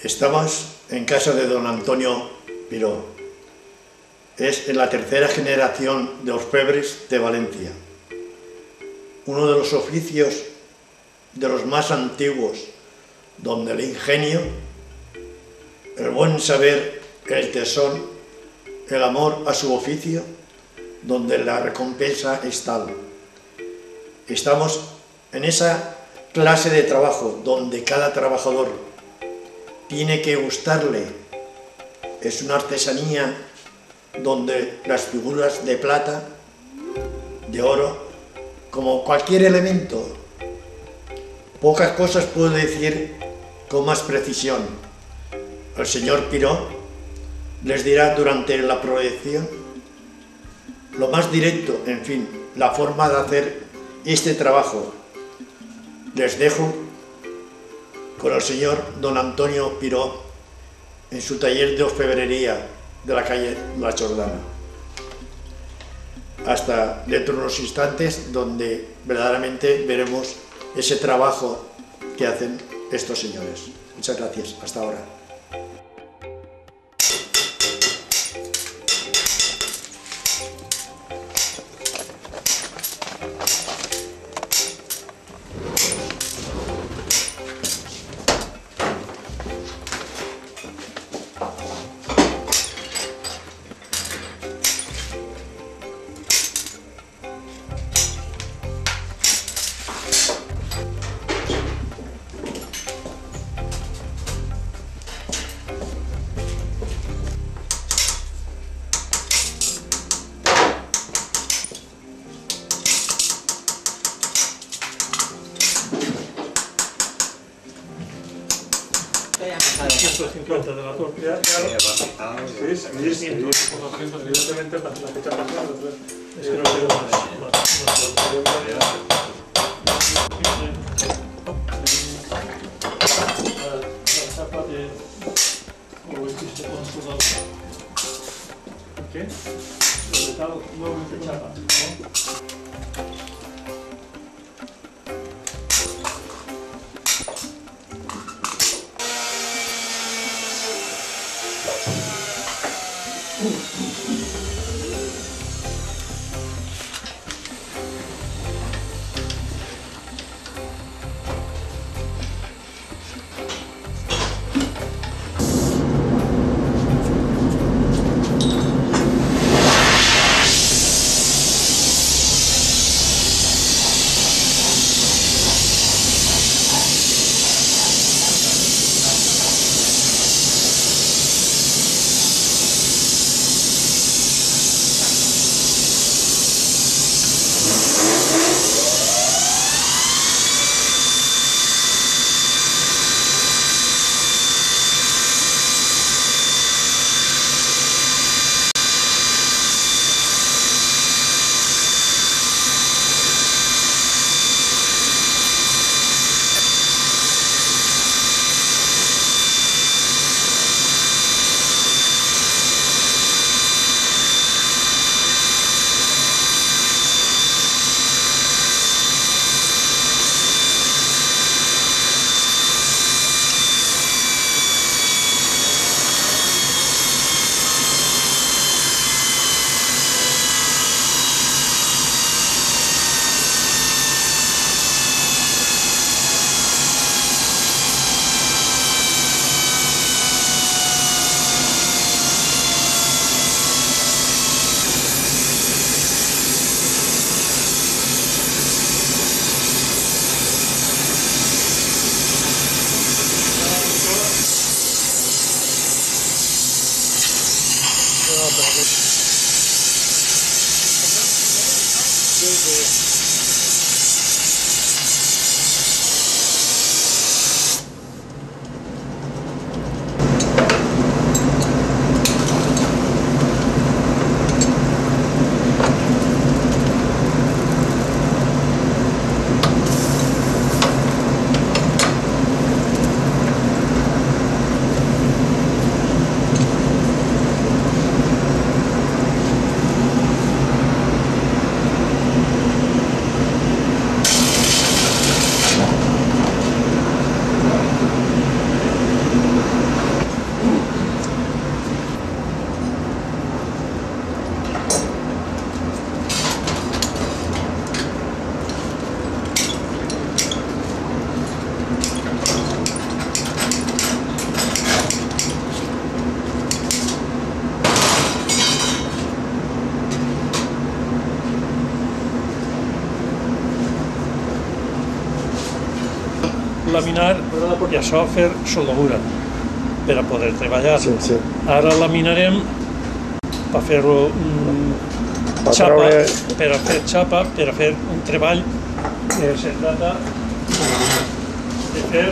Estamos en casa de don Antonio Piró. Es en la tercera generación de orfebres de Valencia. Uno de los oficios de los más antiguos, donde el ingenio, el buen saber, el tesón, el amor a su oficio, donde la recompensa es tal. Estamos en esa clase de trabajo donde cada trabajador tiene que gustarle. Es una artesanía donde las figuras de plata, de oro, como cualquier elemento, pocas cosas puedo decir con más precisión. El señor Piró les dirá durante la proyección lo más directo, en fin, la forma de hacer este trabajo. Les dejo con el señor don Antonio Piró en su taller de orfebrería de la calle La Jordana. Hasta dentro de unos instantes donde verdaderamente veremos ese trabajo que hacen estos señores. Muchas gracias. Hasta ahora. De la tortilla, claro. Sí, 1600. Evidentemente, la fecha pasada, es que no tengo la chapa de... o existe con soldado. ¿Qué? El metal nuevamente chapa, ¿no? laminar i això fer soldadura per a poder treballar. Ara laminarem per fer-ho xapa, per a fer xapa, per a fer un treball que se trata de fer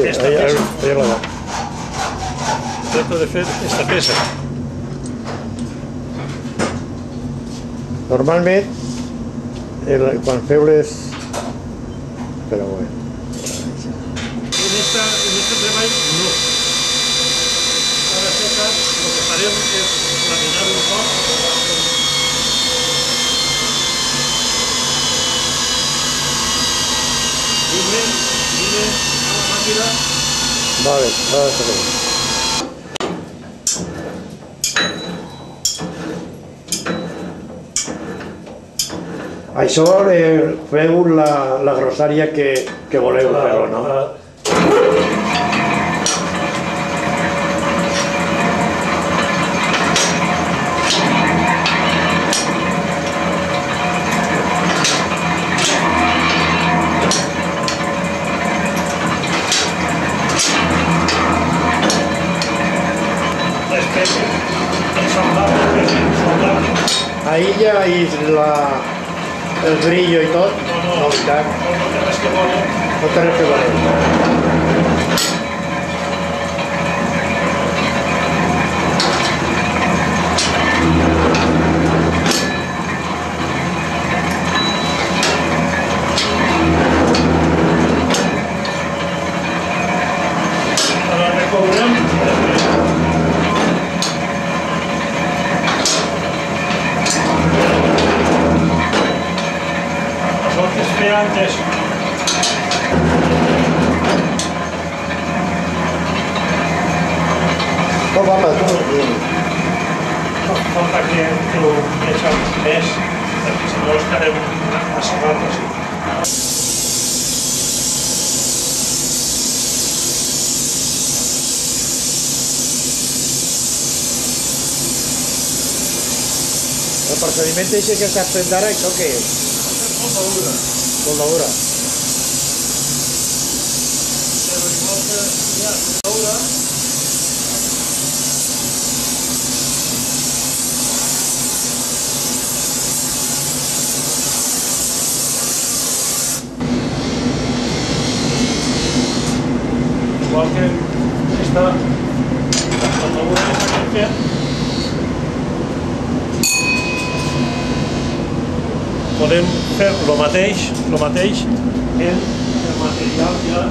esta peça. Trato de fer esta peça. Normalment, quan feu les... Espera un moment. En este treball no. Ara seca, el que farem és laminar un poc. Vine a la màquina. Vale, ara seca. Això feu la grossària que voleu fer-ho, no? Ahí ya hay el brillo y todo. No té res que veure. No té res que veure. Ara recobrem. Antes No, va, falta que ho deixem més, perquè si no estarem massa rates. El procediment que estàs fent ara, això què és? Soldadura. Soldadura. Però igual que hi ha soldadura, igual que està la soldadura que s'ha fet, podem fer el mateix en el material ja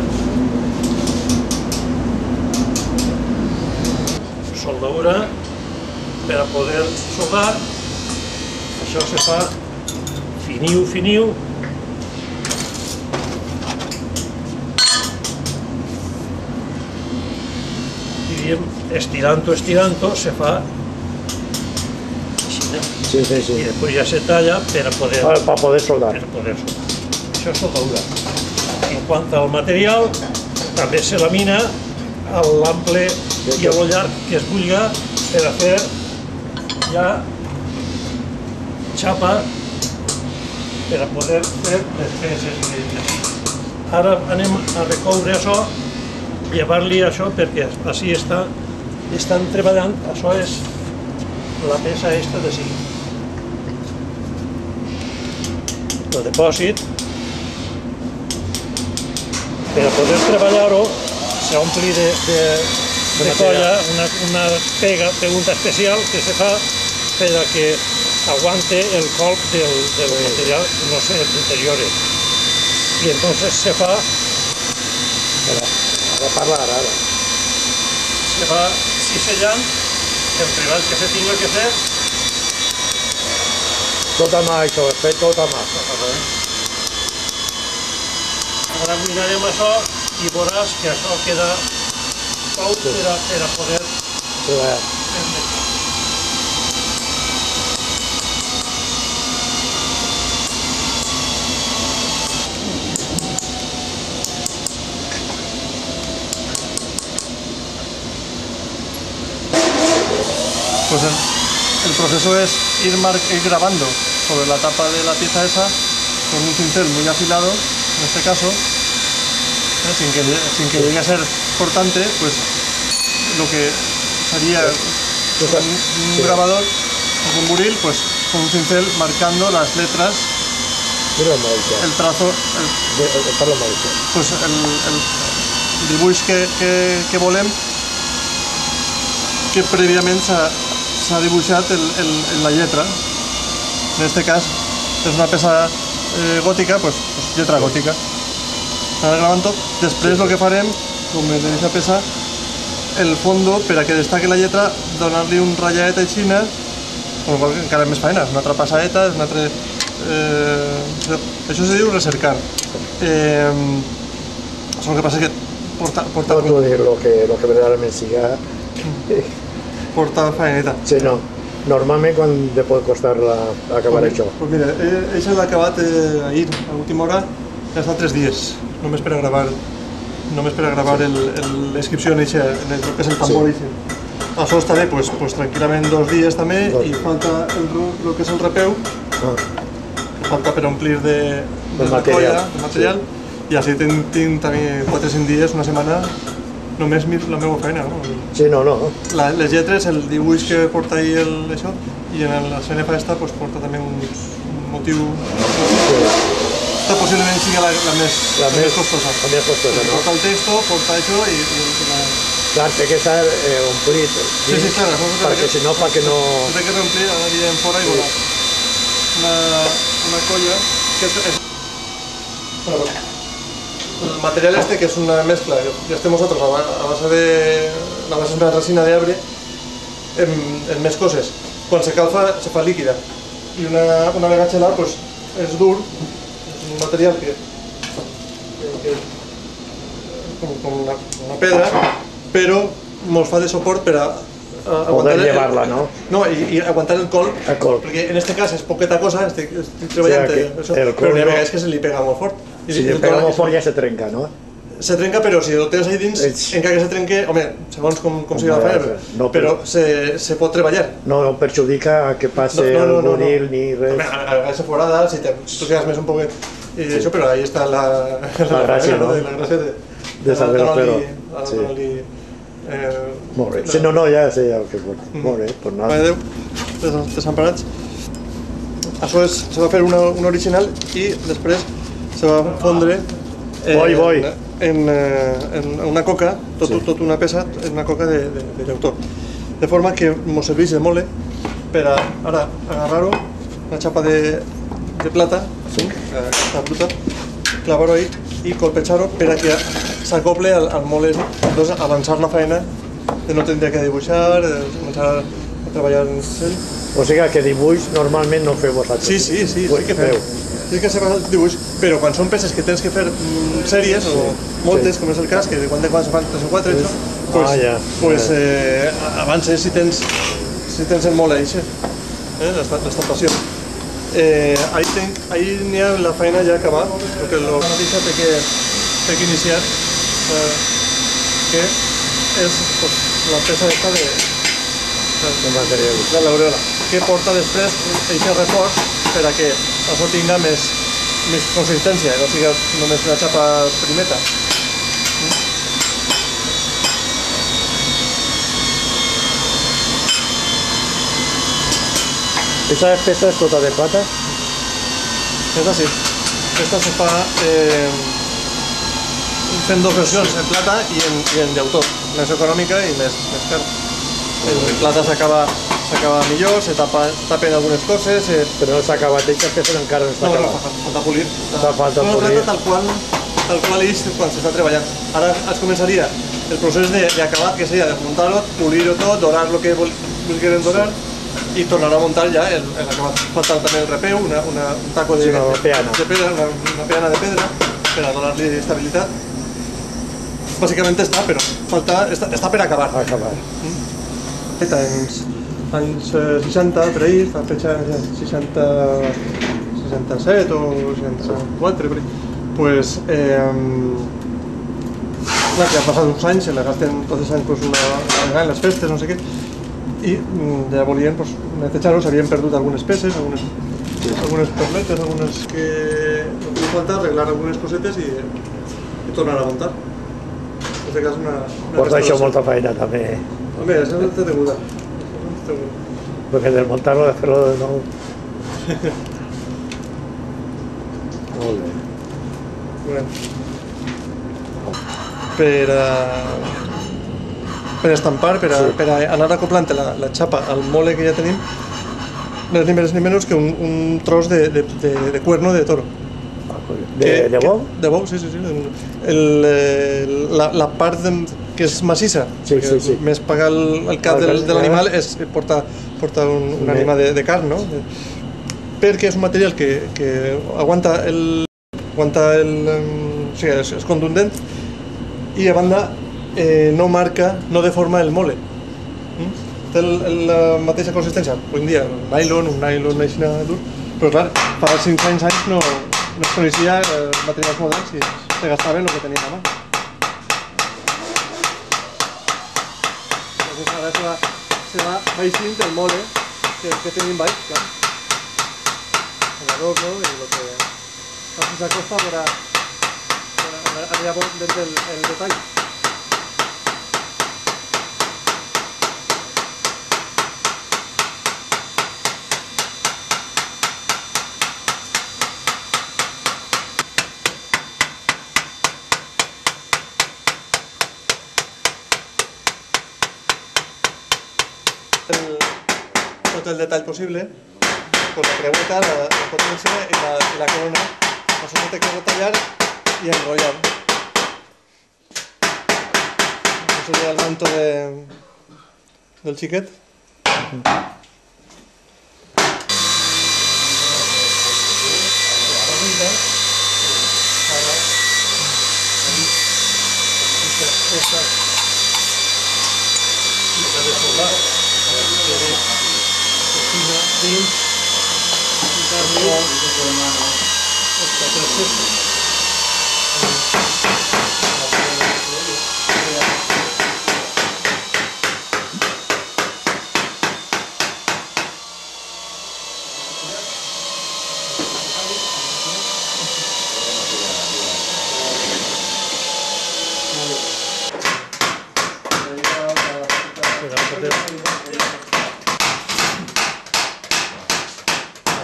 soldadura per a poder soldar. Això se fa finiu i diem estirant-ho se fa Sí. Y después ya se talla para poder soldar. Això és soldadura. En quant al material, també se lamina a l'ample i a lo llarg que es vulgui per a fer ja xapa per a poder fer les peces. Ara anem a recoure això, llevar-li això perquè així estan treballant. Això és la peça esta de sí. El depòsit, per a poder treballar-ho, s'ompli de colla, una pregunta especial que se fa per a que aguante el colp del material, no sé, interiores. I entonces se fa... Ara parlar, ara. Se fa cisellant el treball que se tinga que fer. Tot a mà, això, és fet tot a mà. Ara mirarem això i veuràs que això queda prou per a poder treballar. Pues el proceso es ir grabando sobre la tapa de la pieza esa con un cincel muy afilado, en este caso, sin que llegue a ser cortante, pues lo que sería un grabador, un buril, pues con un cincel marcando las letras, el trazo, pues el dibuix que volem, que prèviament s'ha dibuixat en la lletra. En este cas és una peça gòtica, pues lletra gòtica. Anar gravant tot. Després el que farem, com en aquesta peça, el fondo, per a que destaqui la lletra, donar-li un ratllet així, encara més faena, una altra passadeta, una altra... això se diu recercar. Lo que passa és que porta... No dir lo que verdaderament siga. Porta faeneta. Sí, no. Normalment, quan te pot costar acabar això? Pues mira, això l'he acabat ahir, a l'última hora, ja està 3 dies, només per a gravar l'inscripció en el que és el tambor. Això estaré tranquil·lament 2 dies també, i falta el que és el repeu, falta per omplir de material, i així tinc també 4 o 5 dies, una setmana, només la meva feina. Sí, no. Les lletres, el dibuix que porta ahí això, i en la CNF esta porta també un motiu... Esta posiblement sigui la més costosa. La més costosa, no? Porta el texto, porta això i... Clar, té que estar omplit. Sí, clar. Perquè si no, perquè no... Té que omplir, ara diem fora i volar. Una colla que és... El material este, que és una mescla, ja estem nosaltres a base de... La base és una resina d'arbre en més coses. Quan se calfa, se fa líquida. I una vegada gelat, pues, és dur, és un material que com una pedra, però mos fa de suport per a poder llevar-la, no? No, i aguantar el colp, perquè en este cas és poqueta cosa, estic treballant però n'hi ha vegades que se li pega molt fort. Si li pega molt fort ja se trenca, no? Se trenca, però si el tens ahí dins, encara que se trenque, home, segons com sigui la feina, però se pot treballar. No perjudica que passi el buril ni res. Home, a vegades se forada, si tu sigues més un poquet, però ahí està la gràcia, no? La gràcia de saber fer-ho. Molt bé. Si no, ja sé el que pot. Molt bé, doncs nada. Adéu, desemparats. Això se va fer una original i després se va fondre en una coca, tot una peça, en una coca de llautó. De forma que ens serveix de mole per a ara agarrar-ho, una xapa de plata, aquesta bruta, clavar-ho ahí i colpejar-ho per a que s'acople al mole, doncs avançar la feina de no tindre que dibuixar, començar a treballar en ell. O sigui que dibuix normalment no feu vosaltres? Sí que feu. Sí que se fa el dibuix, però quan són peces que tens que fer sèries o moltes, com és el cas, que de quan se fan 3 o 4, doncs avances si tens el mole així, l'estampació. Ahí n'hi ha la feina ja acabada, perquè la mateixa té que iniciar, que és la peça aquesta de l'aureola, que porta després aquest reforç per a que això tinga més consistència, no sigui només una xapa primeta. ¿Esa peça és tota de plata? Esta sí. Esta se fa fent 2 versions, en plata i en llautó, més econòmica i més cara. En plata s'acaba millor, se tapen algunes coses... Però no s'ha acabat, aquesta peça encara no està acabat. No, falta polir. Falta polir. Tal qual és quan s'està treballant. Ara es començaria el procés d'acabat, que seria de muntar-ho, polir-ho tot, dorar el que volgueren dorar i tornar a muntar ja l'acabat. Falta també el repeu, un taco de pedra, una peana de pedra, per a donar-li estabilitat. Bàsicament està, però està per acabar. Feta en anys 60, per ahir, està feta en 67 o 64, per ahir. Pues, clar, que han passat uns anys, se la gasten tots els anys una vegada en les festes, no sé què, i ja volien netejar-ho, s'havien perdut algunes peces, algunes perletes, algunes que no podia faltar, arreglar algunes cosetes i tornar a muntar. En aquest cas una Porta això molta feina també. Home, és el té deguda. Perquè desmuntar-lo de fer-lo de nou. Molt bé. Per estampar, per anar acoplant la xapa al mole que ja tenim, no és ni més ni menys que un tros de cuerno de toro. De bou? De bou, sí. La part que és massissa, més pagar el cap de l'animal és portar una ànima de carn, no? Perquè és un material que aguanta o sigui, és contundent i a banda no marca, no deforma el mole. Té la mateixa consistència, avui en dia, un nylon així dur, però clar, fa 500 anys no es coneixia materials moderns i se gastaven el que tenien a mà. Llavors ara se va baixint el mole que tenim baix, clar. El adorno i el que facis a costa per allà dins el detall. Tot el detall possible, con la creueta, la potència i la corona. Això s'ha de retallar i enrotllar. Això seria el manto del xiquet.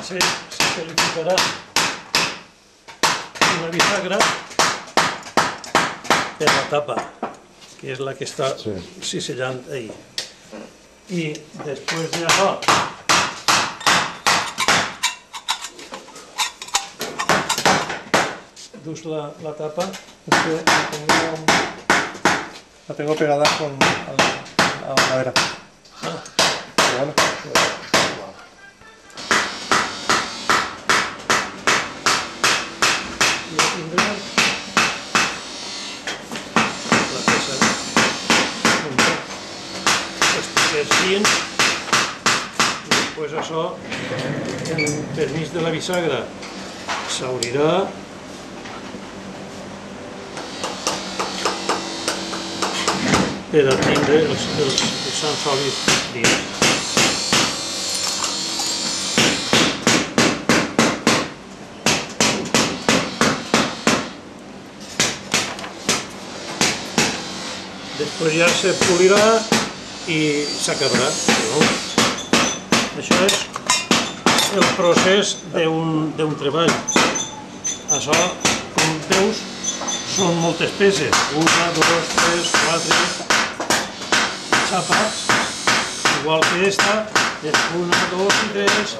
Se li ficarà una bisagra per la tapa, que és la que està cisellant ahí. I després d'això dus la tapa. La tengo pegada a la madera. Bueno. I després això, el permís de la bisagra s'obrirà per a tindre els sants olis dins. Després ja se polirà i s'acabarà. Això és el procés d'un treball. Això, com veus, són moltes peces. 1, 2, 3, 4 xapes, igual que esta, és 1, 2 i 3,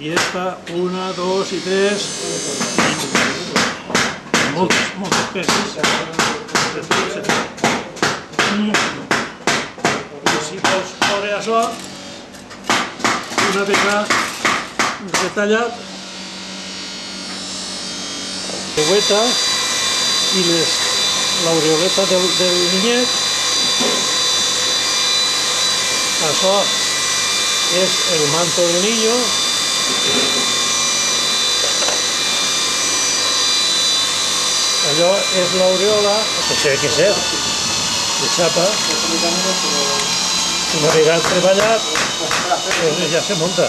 i esta 1, 2 i 3, moltes peces. Si vols veure això, una vegada detallat, la creueta i l'aureoleta del niñet. Això és el manto del niño. Allò és l'aureola, això té que ser de xapa. Una vegada treballat, ja se monta.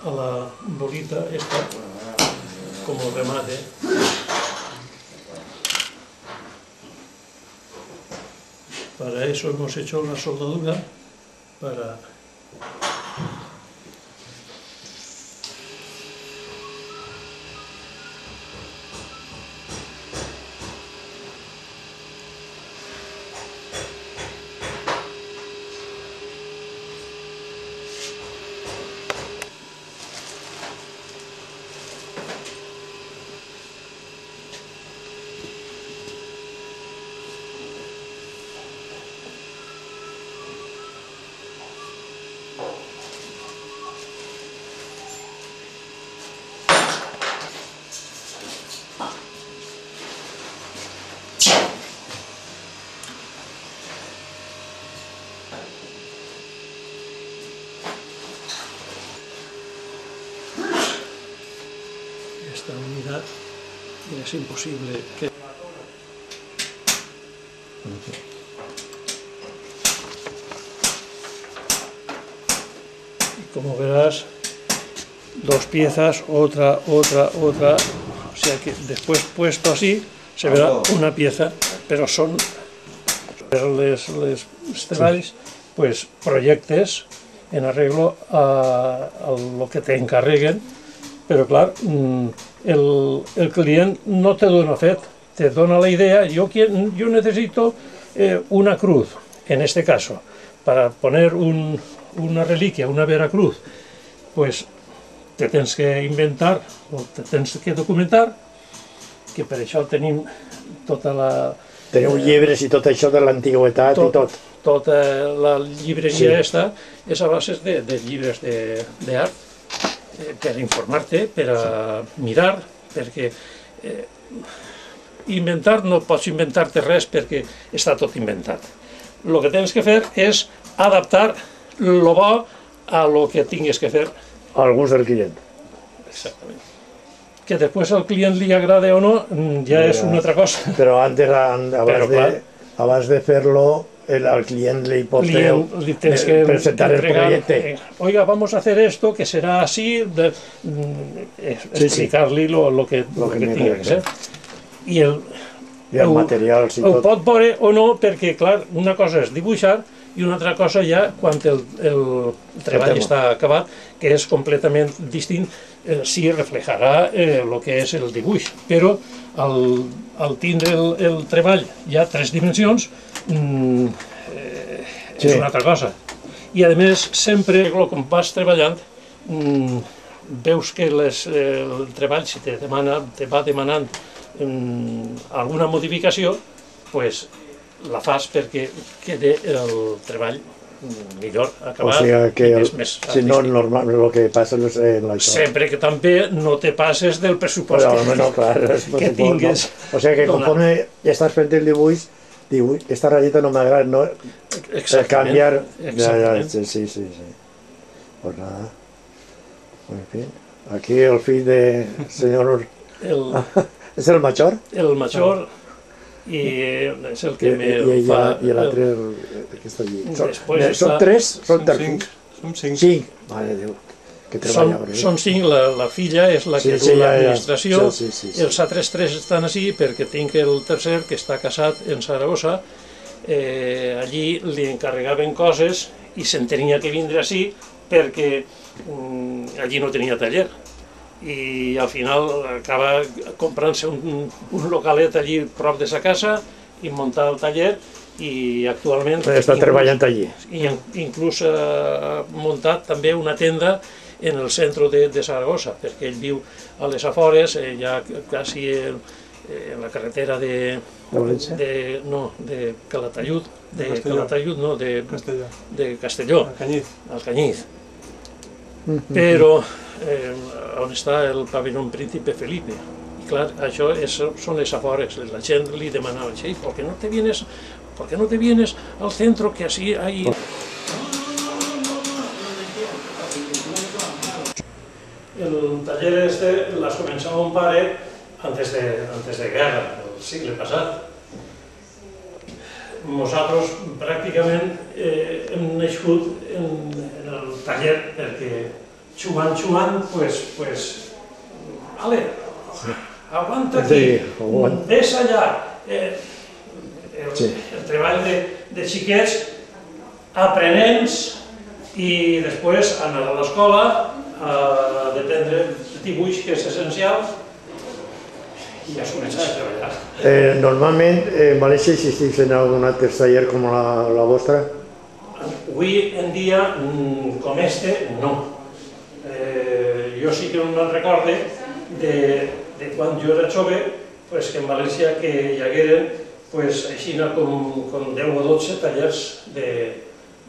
A la bolita esta, como remate. Para eso hemos hecho la soldadura, para esta unidad es imposible que... Y como verás, dos piezas, otra, o sea que después puesto así se verá una pieza, pero son les treballs, pues projectes en arreglo a lo que te encarreguen. Pero claro, el cliente no te dona fet, te dona la idea. Yo necesito una cruz, en este caso, para poner una reliquia, una Veracruz, pues te tens que inventar, o te tens que documentar, que per això tenim tota la... Teniu llibres i tot això de l'antigüetat i tot. Tota la llibreria esta és a base de llibres d'art, per informar-te, per a mirar, perquè inventar no pots inventar-te res perquè està tot inventat. El que tens que fer és adaptar el bo a lo que tingues que fer. Al gust del client. Exactament. Que després al client li agrada o no, ja és una altra cosa. Però antes, abans de fer-lo, al client li podeu presentar el projecte. Oiga, vamos a hacer esto, que será así, explicar-li lo que tingui que ser. I el material, si tot. Ho pot veure o no, perquè, clar, una cosa és dibuixar i una altra cosa ja, quan el treball està acabat, que és completament distint, sí reflejarà el que és el dibuix, però al tindre el treball ja 3 dimensions, és una altra cosa. I a més, sempre, com vas treballant, veus que el treball, si te va demanant alguna modificació, doncs la fas perquè quede el treball millor acabat. O sigui que, si no, normal, el que passa és això. Sempre que també no te passes del pressupost que tingues. O sigui que conforme estàs fent el dibuix, esta rayeta no m'agrada, no? Canviar. Sí. Pues nada. En fin. Aquí el fill de senyor... ¿Es el mayor? El mayor, i és el que me fa... I l'altre que està allí. Són 3? Són 5. Som 5. 5. Mare de Déu, que treballa. Són 5, la filla és la que du l'administració, els altres 3 estan així perquè tinc el tercer que està casat en Saragossa. Allí li encarregaven coses i se'n tenia que vindre així perquè allí no tenia taller. I al final acaba comprant-se un localet allí prop de sa casa i muntar el taller, i actualment està treballant allí. I inclús ha muntat també una tenda en el centre de Saragossa, perquè ell viu a les afores, ja quasi en la carretera de Calatayud, de Castelló, al Cañiz. Però on està el pavelló Príncipe Felipe. I clar, això són les afores. La gent li demanava, ¿por qué no te vienes al centro que así hay...? El taller este l'has començat mon pare antes de guerra, el segle passat. nosaltres pràcticament hem nascut en el taller, perquè xumant, pues, ale, aguanta aquí, ves allà. El treball de xiquets, aprenents, i després anar a l'escola, d'aprendre dibuix, que és essencial, i ja es comença a treballar. Normalment, en València existeix en algun altre taller com la vostra? Avui en dia, com este, no. Jo sí que me'n recorde de quan jo era jove, que en València hi hagueren així com 10 o 12 tallers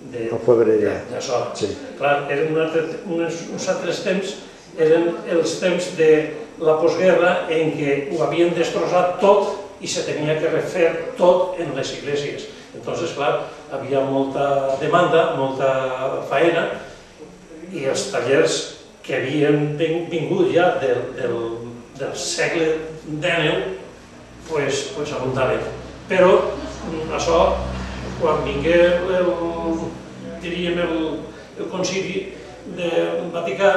d'això. Clar, eren uns altres temps, eren els temps de la postguerra en què ho havien destrossat tot i se tenia que refer tot en les esglésies. Entonces, clar, havia molta demanda, molta faena, i els tallers que havien vingut ja del segle XIX abundaven. Però això, quan vingué el concili del Vaticà,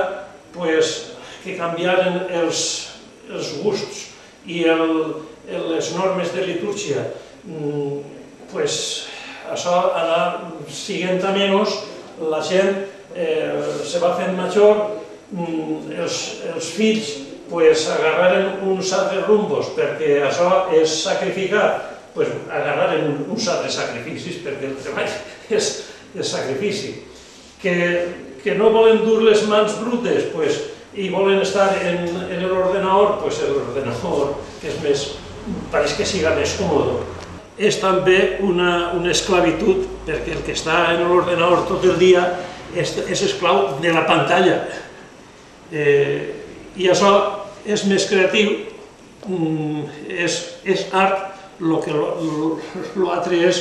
que canviaren els gusts i les normes de litúrgia, això anà siguent a menys, la gent se va fent major, els fills agarraren uns altres rumbos perquè això és sacrificar, agarraren uns altres sacrificis perquè el treball és sacrifici. Que no volen dur les mans brutes i volen estar en l'ordenador, l'ordenador pareix que siga més còmode. És també una esclavitud, perquè el que està en l'ordenador tot el dia és esclau de la pantalla. I això és més creatiu, és art, el que l'altre és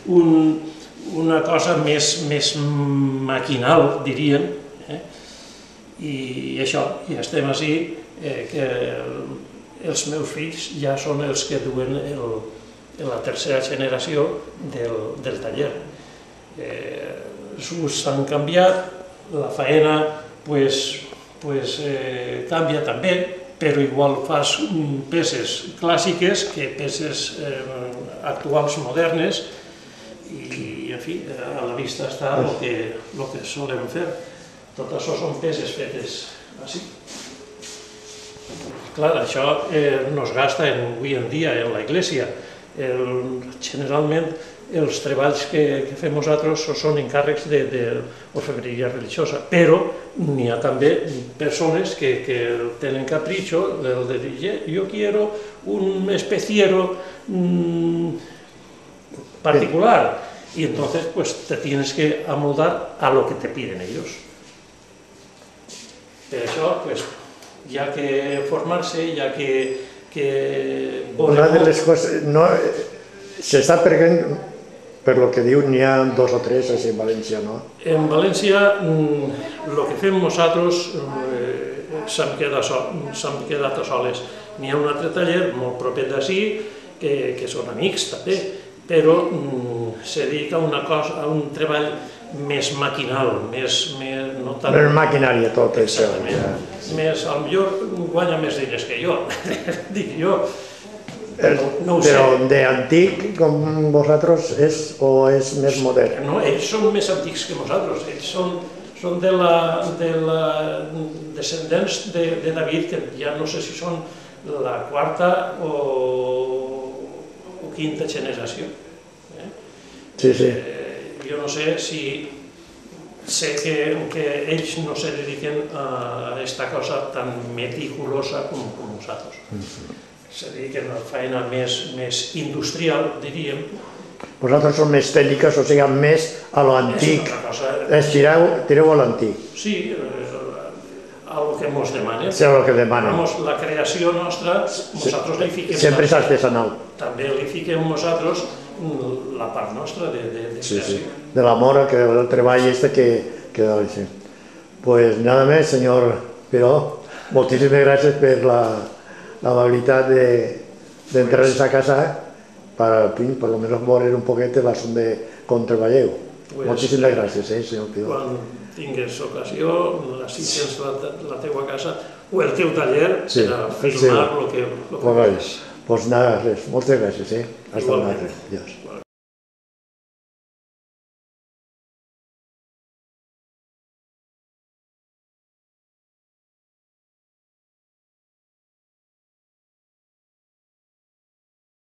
una cosa més maquinal, diríem, i això, ja estem així, que els meus fills ja són els que duen la tercera generació del taller. Els usos han canviat, la faena canvia també, però igual fas peces clàssiques que peces actuals, modernes, i, en fi, a la vista està el que solem fer. Tot això són peces fetes així. Clar, això no es gasta avui en dia en la Iglesia. Generalment, els treballs que fem nosaltres són encàrrecs d'orfebreria religiosa, però n'hi ha també persones que tenen capritxo de dir jo quiero un especiero particular, y entonces te tienes que amoldar a lo que te piden ellos. Per això, hi ha que formar-se, hi ha que... Una de les coses... S'està perdent, per lo que diu, n'hi ha 2 o 3 en València, no? En València, el que fem nosaltres s'han quedat a soles. N'hi ha un altre taller molt proper d'ací, que són amics també, però se dedica a un treball més maquinal, més... Més maquinària tot això. Potser guanya més diners que jo, dic jo. Però d'antic com vosaltres és o és més modern? No, ells són més antics que nosaltres. Ells són de la descendents de David, que ja no sé si són la 4ª o 5ª generació. Sí, sí. Jo no sé si... Sé que ells no se dediquen a aquesta cosa tan meticulosa com nosaltres. Se dediquen a la feina més industrial, diríem. Vosaltres són més tècniques, o sigui, més a l'antic. Tireu a l'antic. Sí, a lo que ens demanen. Sí, a lo que demanen. La creació nostra, nosaltres li fiquem... Sempre és artesanal. També li fiquem nosaltres la part nostra de creació. De l'amor, que el treball este que dona. Pues nada més, senyor Piró, moltíssimes gràcies per la amabilitat d'entrar en aquesta casa por lo menos veure un poquet el assunt de com treballeu. Moltíssimes gràcies, senyor Pio. Quan tingues ocasió, assistents a la teua casa o el teu taller per a filmar el que Pues nada, moltes gràcies, hasta una altra. Adiós.